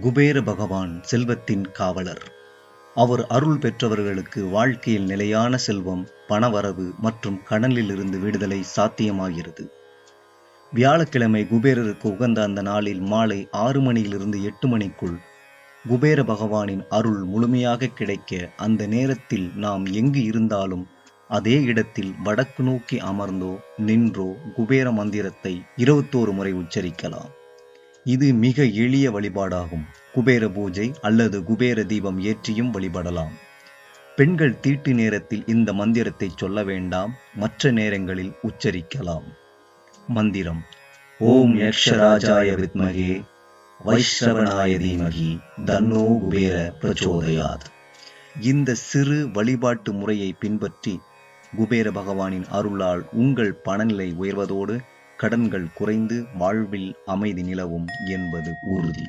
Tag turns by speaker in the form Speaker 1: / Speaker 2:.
Speaker 1: குபேர பகவான் செல்வத்தின் காவலர். அவர் அருள் பெற்றவர்களுக்கு வாழ்க்கையில் நிலையான செல்வம், பணவரவு மற்றும் கடனிலிருந்து விடுதலை சாத்தியமாகிறது. வியாழக்கிழமை குபேரருக்கு உகந்த அந்த நாளில் மாலை 6 மணியிலிருந்து 8 மணிக்குள் குபேர பகவானின் அருள் முழுமையாக கிடைக்க, அந்த நேரத்தில் நாம் எங்கு இருந்தாலும் அதே இடத்தில் வடக்கு நோக்கி அமர்ந்தோ நின்றோ குபேர மந்திரத்தை 21 முறை உச்சரிக்கலாம். இது மிக எளிய வழிபாடாகும். குபேர பூஜை அல்லது குபேர தீபம் ஏற்றியும் வழிபடலாம். பெண்கள் தீட்டு நேரத்தில் இந்த மந்திரத்தை சொல்ல வேண்டாம், மற்ற நேரங்களில் உச்சரிக்கலாம். மந்திரம்: ஓம் யக்ஷராஜாய வித்மகே வைஷ்ரவனாய தீமகி தன்னோ குபேர பிரச்சோதயாத். இந்த சிறு வழிபாட்டு முறையை பின்பற்றி குபேர பகவானின் அருளால் உங்கள் பணநிலை உயர்வதோடு கடன்கள் குறைந்து வாழ்வில் அமைதி நிலவும் என்பது உறுதி.